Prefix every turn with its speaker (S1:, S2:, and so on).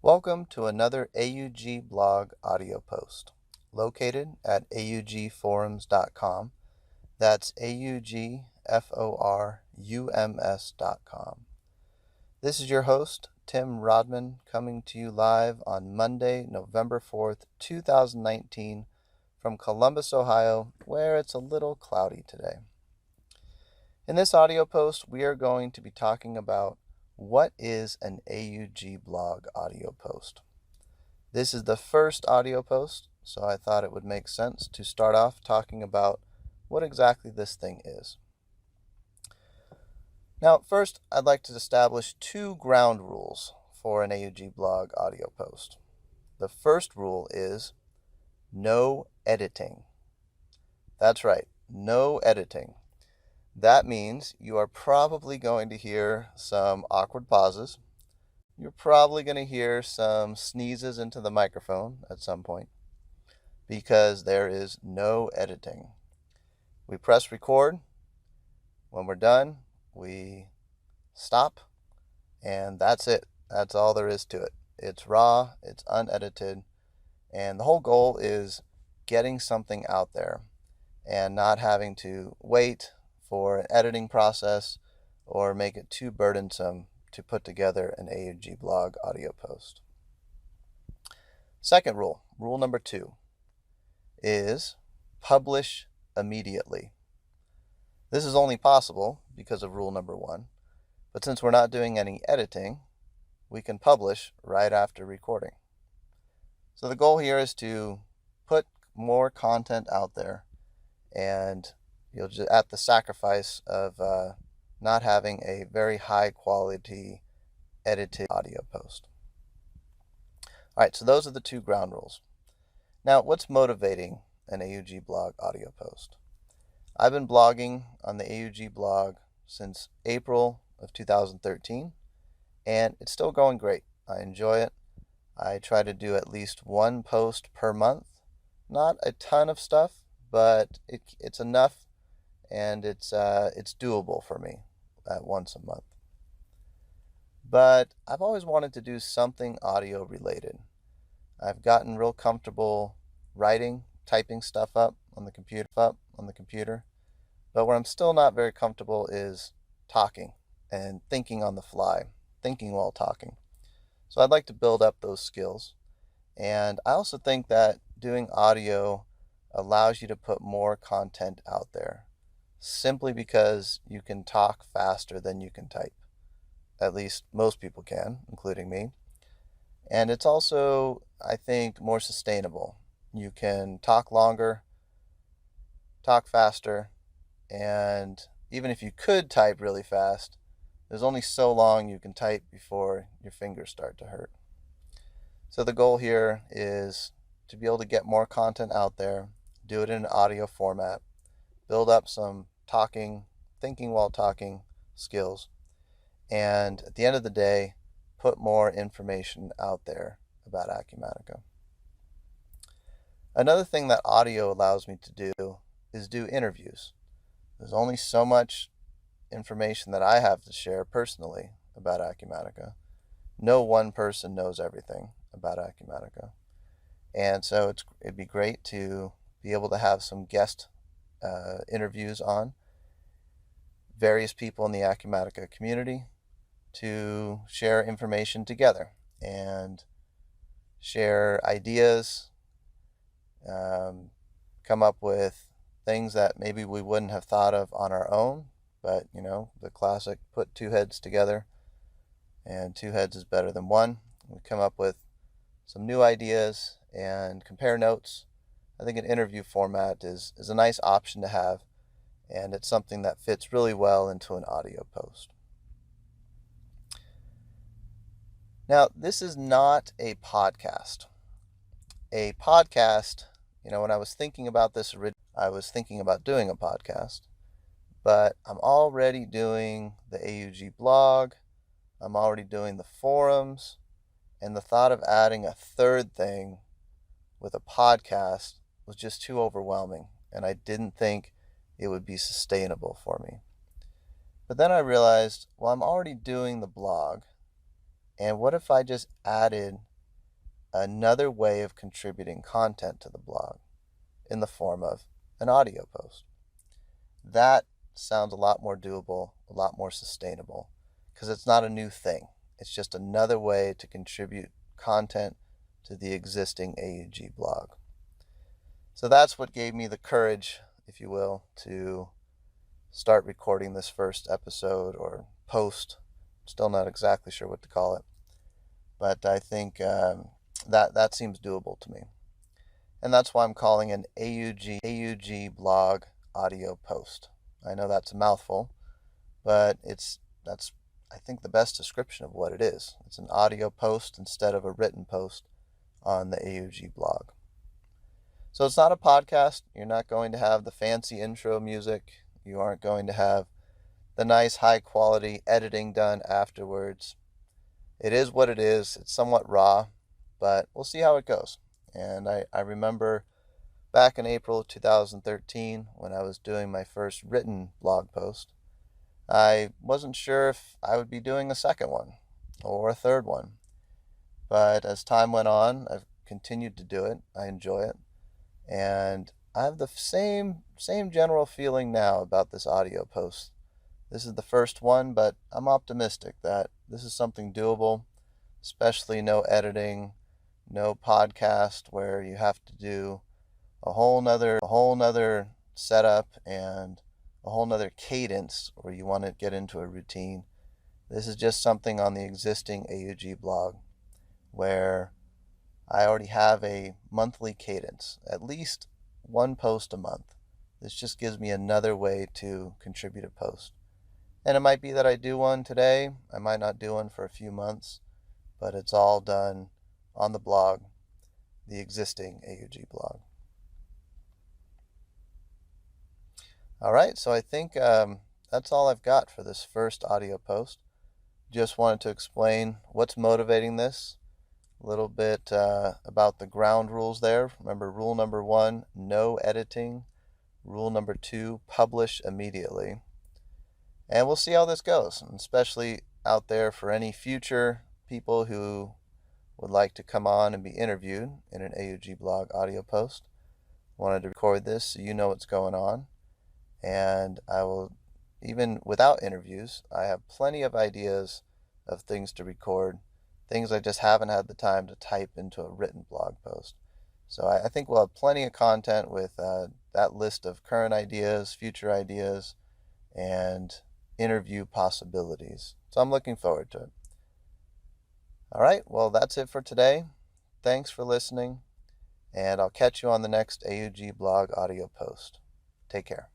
S1: Welcome to another AUG blog audio post located at augforums.com. That's augforums.com. This is your host, Tim Rodman, coming to you live on Monday, November 4th, 2019, from Columbus, Ohio, where it's a little cloudy today. In this audio post, we are going to be talking about what is an AUG blog audio post. This is the first audio post, so I thought it would make sense to start off talking about what exactly this thing is. Now, first, I'd like to establish two ground rules for an AUG blog audio post. The first rule is no editing. That's right, no editing. That means you are probably going to hear some awkward pauses. You're probably going to hear some sneezes into the microphone at some point because there is no editing. We press record. When we're done, we stop, and that's it. That's all there is to it. It's raw, it's unedited, and the whole goal is getting something out there and not having to wait for an editing process or make it too burdensome to put together an AUG blog audio post. Second rule, rule number 2, is publish immediately. This is only possible because of rule number 1, but since we're not doing any editing, we can publish right after recording. So the goal here is to put more content out there, and you'll just at the sacrifice of not having a very high quality edited audio post. All right, so those are the two ground rules. Now, what's motivating an AUG blog audio post? I've been blogging on the AUG blog since April of 2013, and it's still going great. I enjoy it. I try to do at least one post per month. Not a ton of stuff, but it's enough, and it's doable for me at once a month. But I've always wanted to do something audio related. I've gotten real comfortable writing, typing stuff up on the computer, but where I'm still not very comfortable is talking and thinking on the fly, thinking while talking. So I'd like to build up those skills. And I also think that doing audio allows you to put more content out there, simply because you can talk faster than you can type. At least most people can, including me. And it's also, I think, more sustainable. You can talk longer, talk faster, and even if you could type really fast, there's only so long you can type before your fingers start to hurt. So the goal here is to be able to get more content out there, do it in an audio format, build up some thinking while talking skills, and at the end of the day, put more information out there about Acumatica. Another thing that audio allows me to do is do interviews. There's only so much information that I have to share personally about Acumatica. No one person knows everything about Acumatica. And so it'd be great to be able to have some guest interviews on various people in the Acumatica community to share information together and share ideas, come up with things that maybe we wouldn't have thought of on our own, but the classic put two heads together, and two heads is better than one. We come up with some new ideas and compare notes. I think an interview format is a nice option to have, and it's something that fits really well into an audio post. Now, this is not a podcast. A podcast, when I was thinking about this, I was thinking about doing a podcast, but I'm already doing the AUG blog, I'm already doing the forums, and the thought of adding a third thing with a podcast was just too overwhelming, and I didn't think it would be sustainable for me. But then I realized, well, I'm already doing the blog, and what if I just added another way of contributing content to the blog in the form of an audio post. That sounds a lot more doable, a lot more sustainable, because it's not a new thing. It's just another way to contribute content to the existing AUG blog. So that's what gave me the courage, if you will, to start recording this first episode or post. Still not exactly sure what to call it, but I think that seems doable to me. And that's why I'm calling an AUG blog audio post. I know that's a mouthful, but that's I think the best description of what it is. It's an audio post instead of a written post on the AUG blog. So it's not a podcast. You're not going to have the fancy intro music. You aren't going to have the nice high quality editing done afterwards. It is what it is. It's somewhat raw, but we'll see how it goes. And I remember back in April of 2013 when I was doing my first written blog post, I wasn't sure if I would be doing a second one or a third one. But as time went on, I've continued to do it. I enjoy it. And I have the same general feeling now about this audio post. This is the first one, but I'm optimistic that this is something doable, especially no editing, no podcast where you have to do a whole nother setup and a whole nother cadence where you want to get into a routine. This is just something on the existing AUG blog where I already have a monthly cadence, at least one post a month. This just gives me another way to contribute a post. And it might be that I do one today, I might not do one for a few months, but it's all done on the blog, the existing AUG blog. All right, so I think that's all I've got for this first audio post. Just wanted to explain what's motivating this, a little bit about the ground rules there. Remember, rule number 1, no editing. Rule number 2, publish immediately. And we'll see how this goes, especially out there for any future people who would like to come on and be interviewed in an AUG blog audio post. Wanted to record this so you know what's going on. And I will, even without interviews, I have plenty of ideas of things to record, things I just haven't had the time to type into a written blog post. So I think we'll have plenty of content with that list of current ideas, future ideas, and interview possibilities. So I'm looking forward to it. All right, well, that's it for today. Thanks for listening, and I'll catch you on the next AUG blog audio post. Take care.